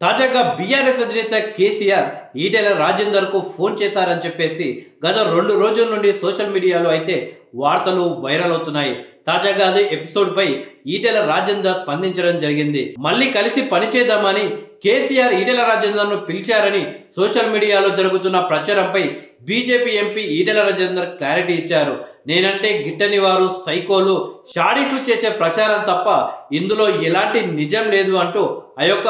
తాజాగా బీఆర్ఎస్ అధినేత కేసీఆర్ ఈటెల రాజేందర్ కు ఫోన్ చేశారని చెప్పేసి గత 2 రోజుల నుండి సోషల్ మీడియాలో అయితే వార్తలు వైరల్ అవుతున్నాయి. తాజాగా అదే ఎపిసోడ్ పై ఈటెల రాజేందర్ స్పందించడం జరిగింది. మళ్ళీ కలిసి పనిచేద్దామని కేసీఆర్ ఈటెల రాజేందర్ ను పిలిచారని సోషల్ మీడియాలో జరుగుతున్న ప్రచారంపై BJP MP Eatala Rajender clarity ఇచ్చారు. నేనంటే గిట్టని వారు, సైకోలు, షాడిస్టులు చేసే ప్రచారం తప్ప ఇందులో ఎలాంటి నిజం లేదు అంటూ ఆ యొక్క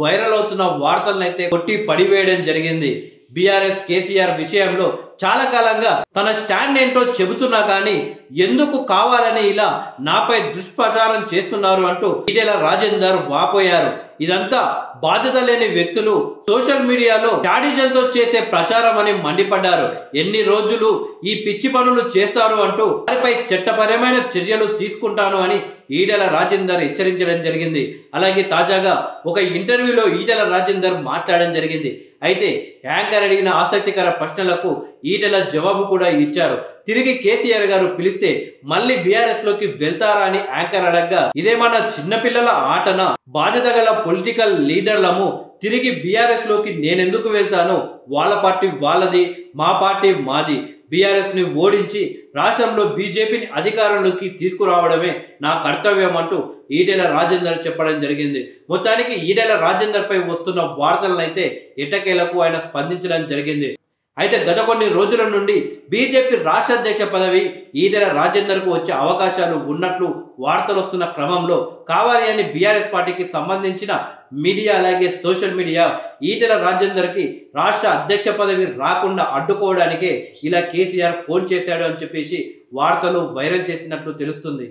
వైరల్ అవుతున్న వార్తలను అయితే కొట్టి పడివేయడం జరిగింది. బీఆర్ఎస్ కేసీఆర్ విషయంలో చాలా కాలంగా తన స్టాండ్ ఏంటో చెబుతున్నా కానీ ఎందుకు కావాలని ఇలా నాపై దుష్ప్రచారం చేస్తున్నారు అంటూ ఈటెల రాజేందర్ వాపోయారు. ఇదంతా బాధ్యత లేని వ్యక్తులు సోషల్ మీడియాలో షాడిజంతో చేసే ప్రచారం అని మండిపడ్డారు. ఎన్ని రోజులు ఈ పిచ్చి పనులు చేస్తారు అంటూ వారిపై చట్టపరమైన చర్యలు తీసుకుంటాను అని ఈటెల రాజేందర్ హెచ్చరించడం జరిగింది. అలాగే తాజాగా ఒక ఇంటర్వ్యూలో ఈటెల రాజేందర్ మాట్లాడడం జరిగింది. అయితే యాంకర్ అడిగిన ఆసక్తికర ప్రశ్నలకు ఈటెల జవాబు కూడా ఇచ్చారు. తిరిగి కేసీఆర్ గారు పిలిస్తే మళ్ళీ బీఆర్ఎస్ లోకి వెళ్తారా అని యాంకర్ అడగ్గా ఇదేమన్నా చిన్నపిల్లల ఆటనా, బాధ్యత గల పొలిటికల్ లీడర్లము తిరిగి బీఆర్ఎస్ లోకి నేనెందుకు వెళ్తాను, వాళ్ళ పార్టీ వాళ్ళది, మా పార్టీ మాది, బీఆర్ఎస్ ని ఓడించి రాష్ట్రంలో బీజేపీని అధికారంలోకి తీసుకురావడమే నా కర్తవ్యం అంటూ ఈటెల రాజేందర్ చెప్పడం జరిగింది. మొత్తానికి ఈటెల రాజేందర్ పై వస్తున్న వార్తలను అయితే ఎట్టకేలకు ఆయన స్పందించడం జరిగింది. అయితే గత కొన్ని రోజుల నుండి బీజేపీ రాష్ట్ర అధ్యక్ష పదవి ఈటెల రాజేందర్ కు వచ్చే అవకాశాలు ఉన్నట్లు వార్తలు వస్తున్న క్రమంలో కావాలి అని బీఆర్ఎస్ పార్టీకి సంబంధించిన మీడియా అలాగే సోషల్ మీడియా ఈటెల రాజేందర్ కి రాష్ట్ర అధ్యక్ష పదవి రాకుండా అడ్డుకోవడానికే ఇలా కేసీఆర్ ఫోన్ చేశాడు అని చెప్పేసి వార్తలు వైరల్ చేసినట్లు తెలుస్తుంది.